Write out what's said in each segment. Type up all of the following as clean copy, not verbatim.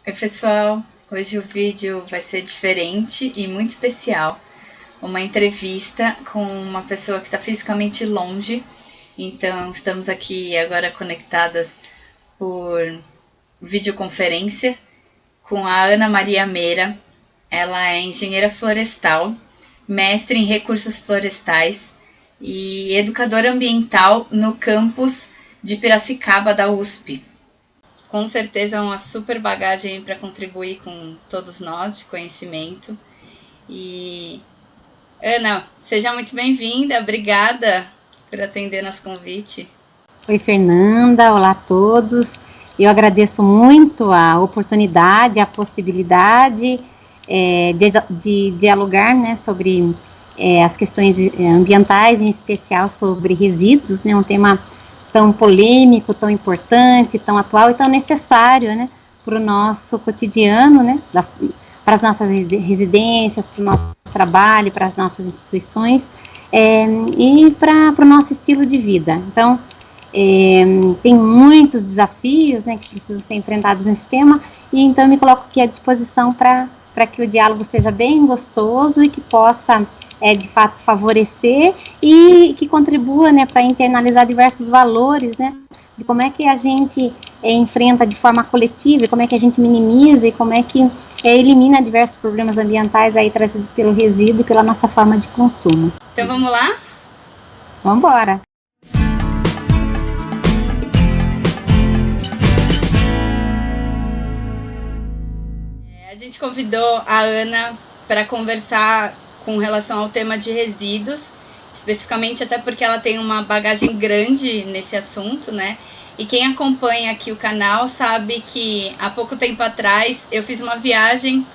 Oi, pessoal! Hoje o vídeo vai ser diferente e muito especial. Uma entrevista com uma pessoa que está fisicamente longe. Então, estamos aqui agora conectadas por videoconferência com a Ana Maria Meira. Ela é engenheira florestal, mestre em recursos florestais e educadora ambiental no campus de Piracicaba da USP. Com certeza é uma super bagagem para contribuir com todos nós de conhecimento. E Ana, seja muito bem-vinda, obrigada por atender nosso convite. Oi, Fernanda, olá a todos. Eu agradeço muito a oportunidade, a possibilidade de dialogar, né, sobre as questões ambientais, em especial sobre resíduos, né, um tema tão polêmico, tão importante, tão atual e tão necessário, né, para o nosso cotidiano, né, para as nossas residências, para o nosso trabalho, para as nossas instituições e para o nosso estilo de vida. Então, tem muitos desafios, né, que precisam ser enfrentados nesse tema, e então me coloco aqui à disposição para que o diálogo seja bem gostoso e que possa, de fato, favorecer e que contribua, né, para internalizar diversos valores, né, de como é que a gente enfrenta de forma coletiva, e como é que a gente minimiza e como é que elimina diversos problemas ambientais aí trazidos pelo resíduo e pela nossa forma de consumo. Então vamos lá? Vamos embora! A gente convidou a Ana para conversar com relação ao tema de resíduos, especificamente até porque ela tem uma bagagem grande nesse assunto, né? E quem acompanha aqui o canal sabe que há pouco tempo atrás eu fiz uma viagem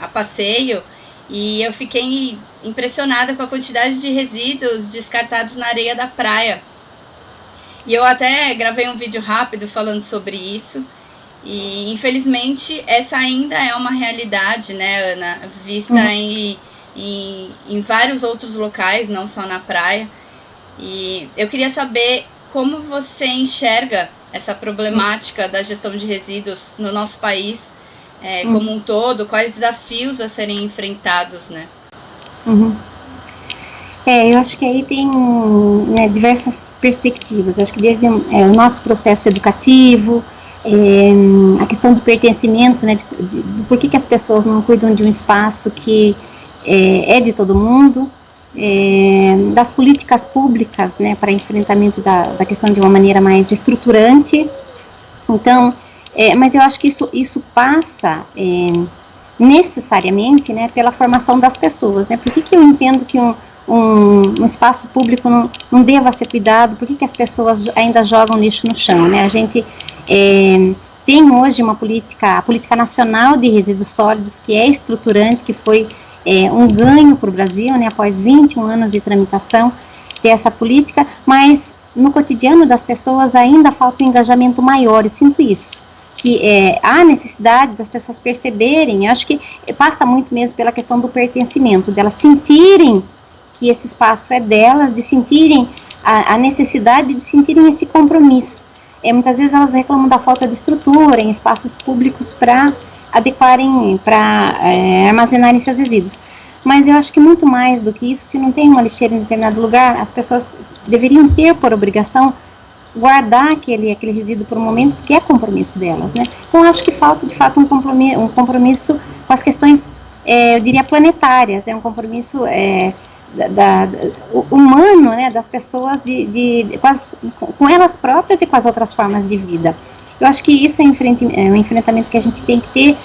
a passeio e eu fiquei impressionada com a quantidade de resíduos descartados na areia da praia. E eu até gravei um vídeo rápido falando sobre isso. E infelizmente essa ainda é uma realidade, né, Ana, vista em vários outros locais, não só na praia. E eu queria saber como você enxerga essa problemática da gestão de resíduos no nosso país como um todo, quais desafios a serem enfrentados, né? Eu acho que aí tem, né, diversas perspectivas. Eu acho que desde o nosso processo educativo, a questão do pertencimento, né, de por que as pessoas não cuidam de um espaço que é de todo mundo, das políticas públicas, né, para enfrentamento da questão de uma maneira mais estruturante. Então, mas eu acho que isso passa necessariamente, né, pela formação das pessoas, né. Por que eu entendo que um espaço público não deva ser cuidado? Por que as pessoas ainda jogam lixo no chão, né? A gente tem hoje a política nacional de resíduos sólidos, que é estruturante, que foi um ganho para o Brasil, né, após 21 anos de tramitação dessa política, mas no cotidiano das pessoas ainda falta um engajamento maior. Eu sinto isso, que há necessidade das pessoas perceberem. Eu acho que passa muito mesmo pela questão do pertencimento, delas sentirem que esse espaço é delas, de sentirem a necessidade de sentirem esse compromisso. Muitas vezes elas reclamam da falta de estrutura em espaços públicos para adequarem, para armazenarem seus resíduos. Mas eu acho que muito mais do que isso, se não tem uma lixeira em determinado lugar, as pessoas deveriam ter por obrigação guardar aquele resíduo por um momento, porque é compromisso delas, né? Então acho que falta de fato um compromisso com as questões, eu diria, planetárias, um compromisso humano, né, das pessoas com elas próprias e com as outras formas de vida. Eu acho que isso é um enfrentamento que a gente tem que ter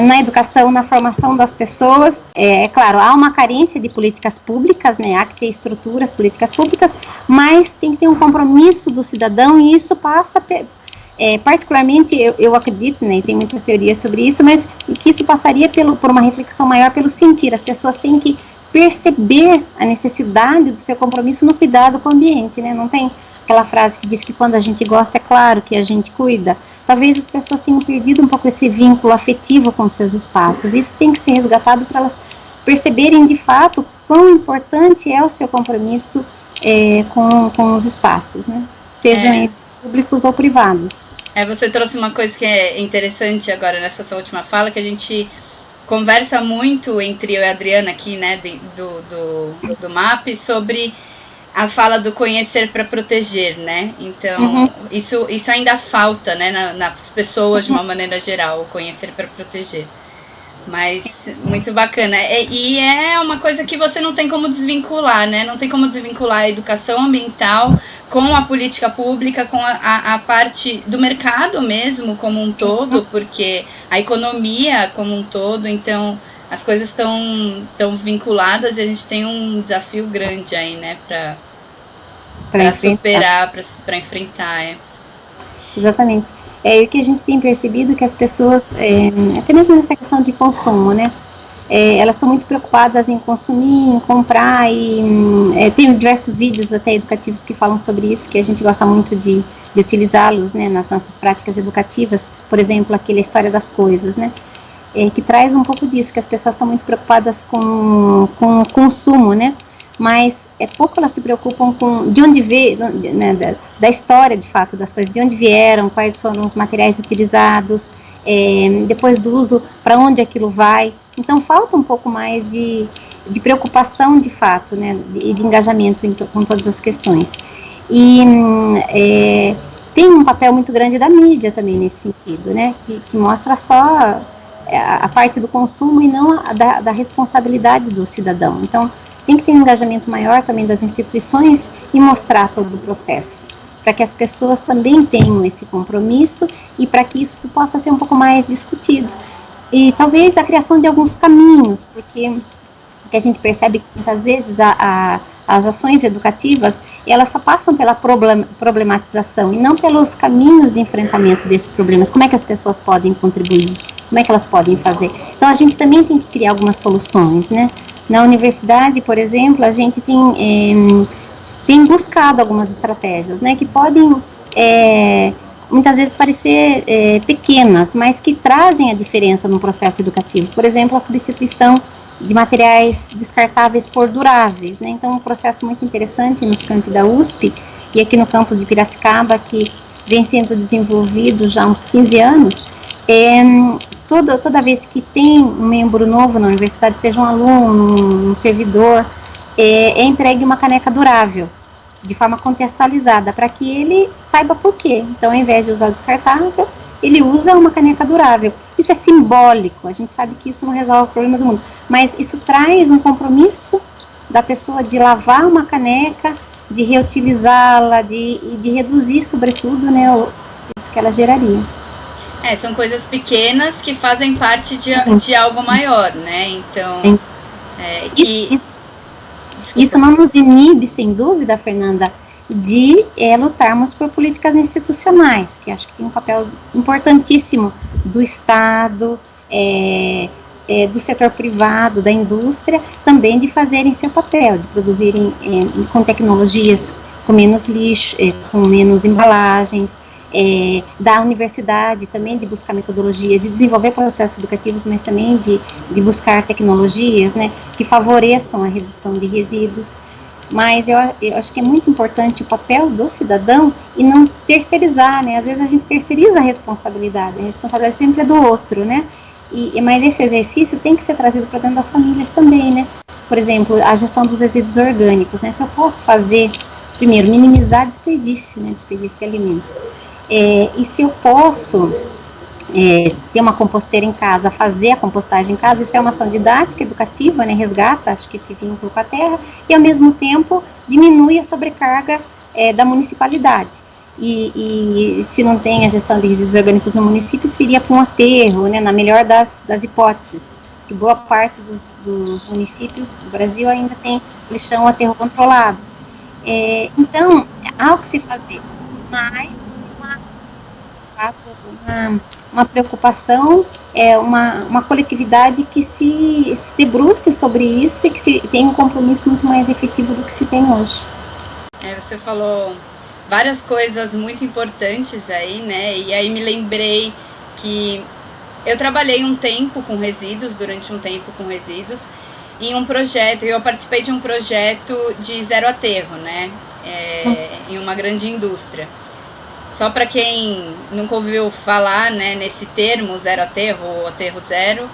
na educação, na formação das pessoas. Claro, há uma carência de políticas públicas, né, há que ter estruturas, políticas públicas, mas tem que ter um compromisso do cidadão, e isso passa, particularmente, eu acredito, né, e tem muitas teorias sobre isso, mas que isso passaria por uma reflexão maior pelo sentir. As pessoas têm que perceber a necessidade do seu compromisso no cuidado com o ambiente, né? Não tem aquela frase que diz que quando a gente gosta, é claro que a gente cuida. Talvez as pessoas tenham perdido um pouco esse vínculo afetivo com os seus espaços. Isso tem que ser resgatado para elas perceberem de fato quão importante é o seu compromisso com os espaços, né? Sejam eles públicos ou privados. Você trouxe uma coisa que é interessante agora nessa sua última fala, que a gente conversa muito entre eu e a Adriana aqui, né, do MAP, sobre a fala do conhecer para proteger, né? Então, isso ainda falta, né, nas pessoas de uma maneira geral, o conhecer para proteger. Mas muito bacana. E é uma coisa que você não tem como desvincular, né? Não tem como desvincular a educação ambiental com a política pública, com a parte do mercado mesmo como um todo, porque a economia como um todo, então as coisas estão vinculadas e a gente tem um desafio grande aí, né? Para superar, para enfrentar. Exatamente. O que a gente tem percebido que as pessoas, até mesmo nessa questão de consumo, né? Elas estão muito preocupadas em consumir, em comprar, e tem diversos vídeos até educativos que falam sobre isso, que a gente gosta muito de utilizá-los, né, nas nossas práticas educativas. Por exemplo, aquele História das Coisas, né? Que traz um pouco disso, que as pessoas estão muito preocupadas com o consumo, né? Mas pouco elas se preocupam com de onde veio, né, da história de fato das coisas, de onde vieram, quais foram os materiais utilizados, depois do uso, para onde aquilo vai. Então falta um pouco mais de preocupação de fato, né, e de engajamento com todas as questões. E tem um papel muito grande da mídia também nesse sentido, né, que mostra só a parte do consumo e não da responsabilidade do cidadão. Então tem que ter um engajamento maior também das instituições e mostrar todo o processo, para que as pessoas também tenham esse compromisso e para que isso possa ser um pouco mais discutido. E talvez a criação de alguns caminhos, porque a gente percebe que muitas vezes as ações educativas, elas só passam pela problematização e não pelos caminhos de enfrentamento desses problemas. Como é que as pessoas podem contribuir? Como é que elas podem fazer? Então a gente também tem que criar algumas soluções, né? Na universidade, por exemplo, a gente tem buscado algumas estratégias, né, que podem muitas vezes parecer pequenas, mas que trazem a diferença no processo educativo. Por exemplo, a substituição de materiais descartáveis por duráveis, né? Então, um processo muito interessante nos campi da USP e aqui no campus de Piracicaba, que vem sendo desenvolvido já há uns 15 anos, toda vez que tem um membro novo na universidade, seja um aluno, um servidor, é entregue uma caneca durável, de forma contextualizada, para que ele saiba por quê. Então, ao invés de usar o descartável, ele usa uma caneca durável. Isso é simbólico, a gente sabe que isso não resolve o problema do mundo, mas isso traz um compromisso da pessoa de lavar uma caneca, de reutilizá-la, de reduzir, sobretudo, né, o risco que ela geraria. São coisas pequenas que fazem parte de algo maior, né? Então, isso não nos inibe, sem dúvida, Fernanda, de lutarmos por políticas institucionais, que acho que tem um papel importantíssimo do Estado, do setor privado, da indústria, também de fazerem seu papel, de produzirem com tecnologias com menos lixo, com menos embalagens, da universidade também de buscar metodologias e desenvolver processos educativos, mas também de buscar tecnologias, né, que favoreçam a redução de resíduos. Mas eu acho que é muito importante o papel do cidadão e não terceirizar, né? Às vezes a gente terceiriza a responsabilidade sempre é do outro, né? Mas esse exercício tem que ser trazido para dentro das famílias também, né? Por exemplo, a gestão dos resíduos orgânicos, né? Se eu posso fazer, primeiro, minimizar desperdício, né? Desperdício de alimentos. E se eu posso ter uma composteira em casa, fazer a compostagem em casa, isso é uma ação didática, educativa, né, resgata, acho que esse vínculo com a terra, e ao mesmo tempo diminui a sobrecarga da municipalidade. E se não tem a gestão de resíduos orgânicos no município, isso viria para um aterro, né, na melhor das hipóteses, que boa parte dos municípios do Brasil ainda tem lixão aterro controlado. Então, há o que se fazer, mas uma preocupação, uma coletividade que se debruce sobre isso e que tenha um compromisso muito mais efetivo do que se tem hoje. Você falou várias coisas muito importantes aí, né? E aí me lembrei que eu trabalhei durante um tempo com resíduos, em um projeto, eu participei de um projeto de zero aterro, né? Em uma grande indústria. Só para quem nunca ouviu falar, né, nesse termo, zero aterro ou aterro zero,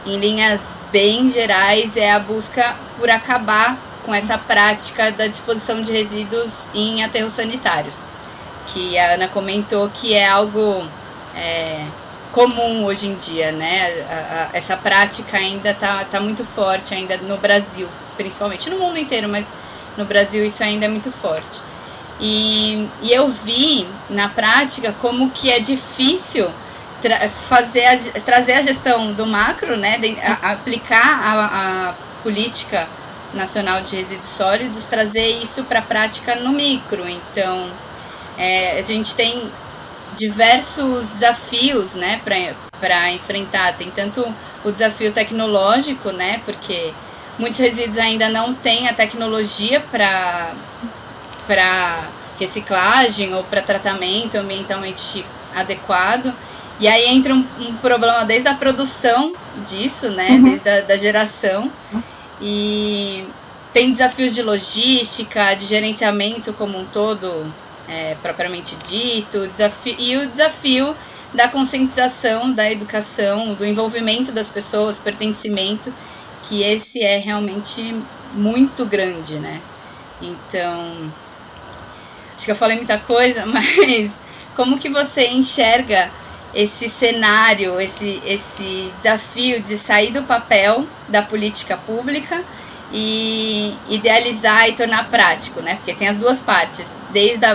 em linhas bem gerais, é a busca por acabar com essa prática da disposição de resíduos em aterros sanitários, que a Ana comentou que é algo comum hoje em dia, né? Essa prática ainda tá muito forte ainda no Brasil, principalmente no mundo inteiro, mas no Brasil isso ainda é muito forte. E eu vi na prática como que é difícil trazer a gestão do macro, né, aplicar a política nacional de resíduos sólidos, trazer isso para a prática no micro. Então, a gente tem diversos desafios, né, para enfrentar. Tem tanto o desafio tecnológico, né, porque muitos resíduos ainda não têm a tecnologia para reciclagem ou para tratamento ambientalmente adequado. E aí entra um problema desde a produção disso, né, desde a geração. E tem desafios de logística, de gerenciamento como um todo, propriamente dito, e o desafio da conscientização, da educação, do envolvimento das pessoas, pertencimento, que esse é realmente muito grande, né? Então, acho que eu falei muita coisa, mas como que você enxerga esse cenário, esse desafio de sair do papel da política pública e idealizar e tornar prático, né? Porque tem as duas partes, desde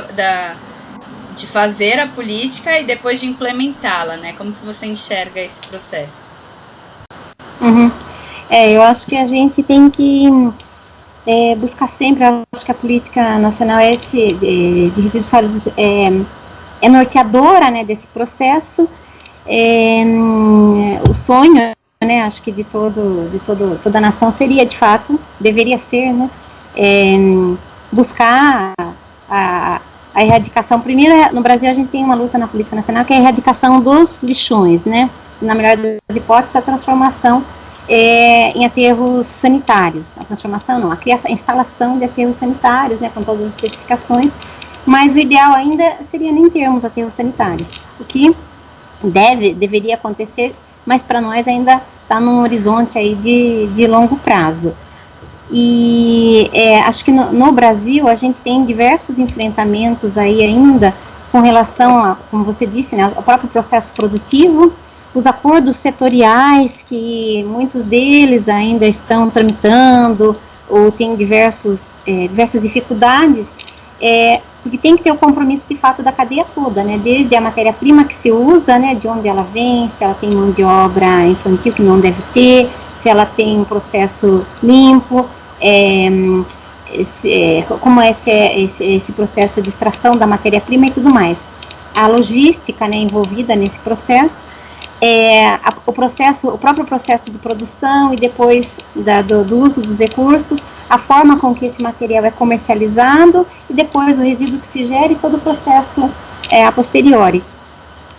de fazer a política e depois de implementá-la, né? Como que você enxerga esse processo? Eu acho que a gente tem que buscar sempre, acho que a política nacional de resíduos sólidos é norteadora, né, desse processo. O sonho, né, acho que de toda a nação seria, de fato, deveria ser, né, buscar a erradicação. Primeiro, no Brasil a gente tem uma luta na política nacional que é a erradicação dos lixões, né, na melhor das hipóteses, a transformação em aterros sanitários. A transformação não, a instalação de aterros sanitários, né, com todas as especificações, mas o ideal ainda seria nem termos aterros sanitários, o que deveria acontecer, mas para nós ainda está num horizonte aí de longo prazo. E acho que no Brasil a gente tem diversos enfrentamentos aí ainda com relação a, como você disse, né, ao próprio processo produtivo, os acordos setoriais, que muitos deles ainda estão tramitando, ou tem diversas dificuldades, porque tem que ter o compromisso de fato da cadeia toda, né, desde a matéria-prima que se usa, né, de onde ela vem, se ela tem mão de obra infantil que não deve ter, se ela tem um processo limpo, como é esse processo de extração da matéria-prima e tudo mais. A logística, né, envolvida nesse processo, o próprio processo de produção e depois do uso dos recursos, a forma com que esse material é comercializado e depois o resíduo que se gera e todo o processo a posteriori.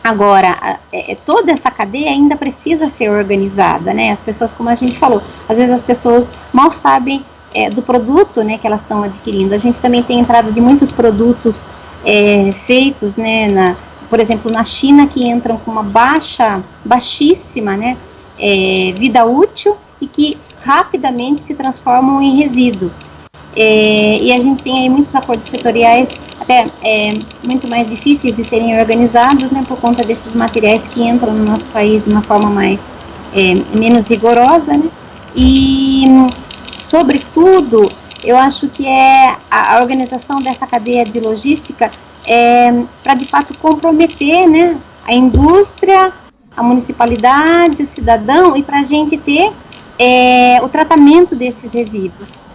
Agora, toda essa cadeia ainda precisa ser organizada, né? As pessoas, como a gente falou, às vezes as pessoas mal sabem do produto, né, que elas estão adquirindo. A gente também tem entrada de muitos produtos feitos, né, por exemplo, na China, que entram com uma baixíssima, né, vida útil e que rapidamente se transformam em resíduo. E a gente tem aí muitos acordos setoriais até muito mais difíceis de serem organizados, né, por conta desses materiais que entram no nosso país de uma forma menos rigorosa, né, e, sobretudo, eu acho que a organização dessa cadeia de logística para de fato comprometer, né, a indústria, a municipalidade, o cidadão, e para a gente ter o tratamento desses resíduos.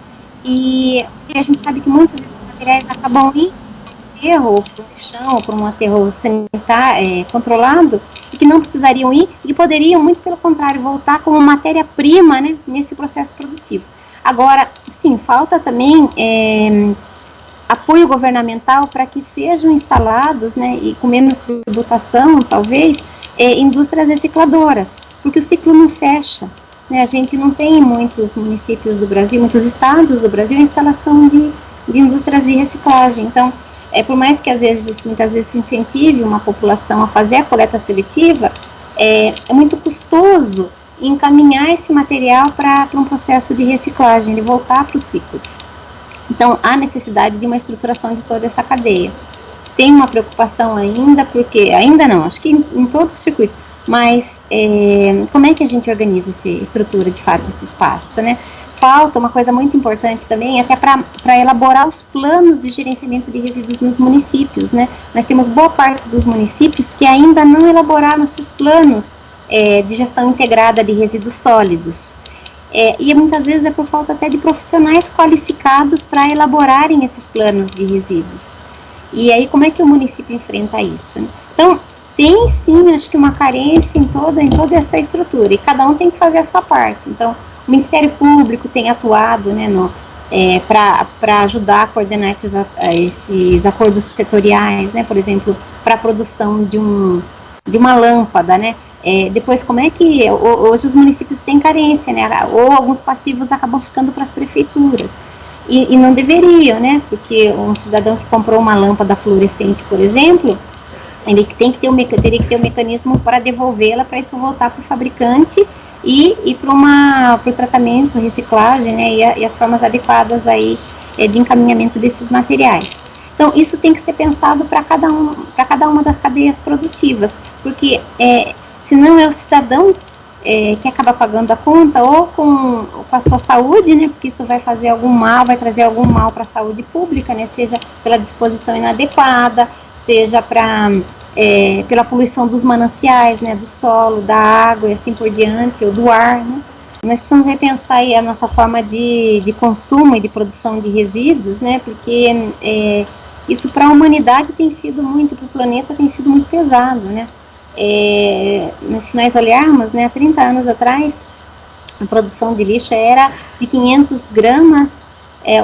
E a gente sabe que muitos desses materiais acabam indo para um aterro, ou para o chão, ou para um aterro sanitário controlado, e que não precisariam ir, e poderiam, muito pelo contrário, voltar como matéria-prima, né, nesse processo produtivo. Agora, sim, falta também apoio governamental para que sejam instalados, né, e com menos tributação, talvez, indústrias recicladoras, porque o ciclo não fecha, né? A gente não tem em muitos municípios do Brasil, muitos estados do Brasil, a instalação de indústrias de reciclagem. Então, por mais que muitas vezes se incentive uma população a fazer a coleta seletiva, é muito custoso encaminhar esse material para um processo de reciclagem, de voltar para o ciclo. Então, há necessidade de uma estruturação de toda essa cadeia. Tem uma preocupação ainda, porque, ainda não, acho que em todo o circuito, mas como é que a gente organiza essa estrutura, de fato, esse espaço, né? Falta uma coisa muito importante também, até para elaborar os planos de gerenciamento de resíduos nos municípios, né? Nós temos boa parte dos municípios que ainda não elaboraram seus planos de gestão integrada de resíduos sólidos. E muitas vezes é por falta até de profissionais qualificados para elaborarem esses planos de resíduos. E aí, como é que o município enfrenta isso, né? Então, tem sim, acho que uma carência em toda essa estrutura, e cada um tem que fazer a sua parte. Então, o Ministério Público tem atuado, né, para ajudar a coordenar esses acordos setoriais, né, por exemplo, para a produção de uma lâmpada, né. Depois, como é que hoje os municípios têm carência, né, ou alguns passivos acabam ficando para as prefeituras. E não deveriam, né, porque um cidadão que comprou uma lâmpada fluorescente, por exemplo, ele teria que ter um mecanismo para devolvê-la, para isso voltar para o fabricante e para o tratamento, reciclagem, né, e as formas adequadas aí de encaminhamento desses materiais. Então, isso tem que ser pensado para cada uma das cadeias produtivas, porque senão é o cidadão que acaba pagando a conta, ou com a sua saúde, né, porque isso vai fazer algum mal, vai trazer algum mal para a saúde pública, né, seja pela disposição inadequada, seja pela poluição dos mananciais, né, do solo, da água e assim por diante, ou do ar, né. Nós precisamos repensar aí a nossa forma de consumo e de produção de resíduos, né, porque isso para a humanidade tem sido muito, para o planeta tem sido muito pesado, né. Se nós olharmos, né, há 30 anos atrás, a produção de lixo era de 500 gramas,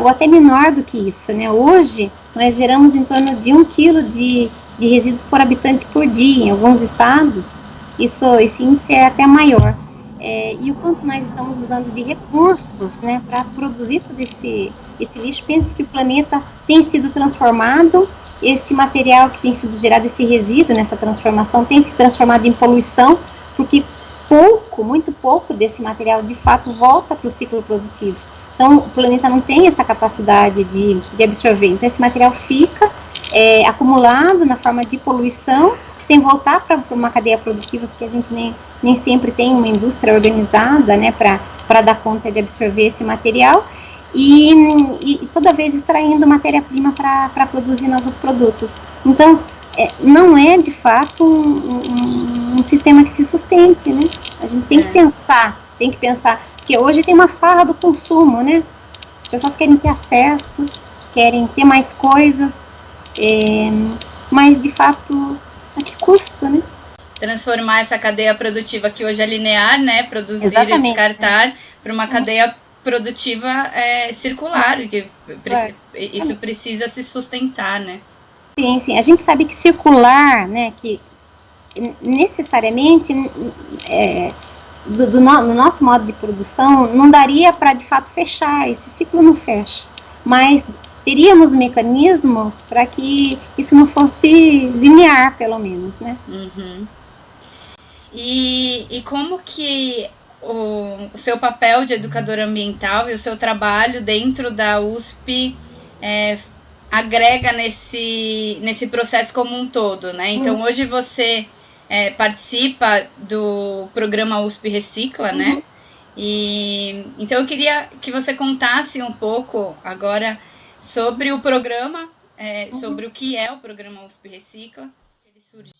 ou até menor do que isso, né. Hoje, nós geramos em torno de 1 quilo de resíduos por habitante por dia. Em alguns estados, esse índice é até maior. E o quanto nós estamos usando de recursos, né, para produzir todo esse lixo. Pense que o planeta tem sido transformado, esse material que tem sido gerado, esse resíduo nessa transformação, tem se transformado em poluição, porque muito pouco desse material de fato volta para o ciclo produtivo. Então, o planeta não tem essa capacidade de absorver. Então, esse material fica acumulado na forma de poluição, sem voltar para uma cadeia produtiva, porque a gente nem sempre tem uma indústria organizada, né, para dar conta de absorver esse material, e toda vez extraindo matéria-prima para produzir novos produtos. Então, não é de fato um sistema que se sustente, né? A gente tem que pensar, porque hoje tem uma farra do consumo, né? As pessoas querem ter acesso, querem ter mais coisas, mas de fato, a que custo, né? Transformar essa cadeia produtiva que hoje é linear, né? Produzir Exatamente, e descartar, para uma cadeia produtiva circular, que isso precisa se sustentar, né? Sim. A gente sabe que circular, né, que necessariamente no nosso modo de produção não daria para de fato fechar, esse ciclo não fecha, mas teríamos mecanismos para que isso não fosse linear, pelo menos, né? Uhum. E como que o seu papel de educador ambiental e o seu trabalho dentro da USP agrega nesse processo como um todo, né? Então, hoje você participa do programa USP Recicla, né? E então eu queria que você contasse um pouco agora sobre o programa, sobre o que é o programa USP Recicla, ele surgiu.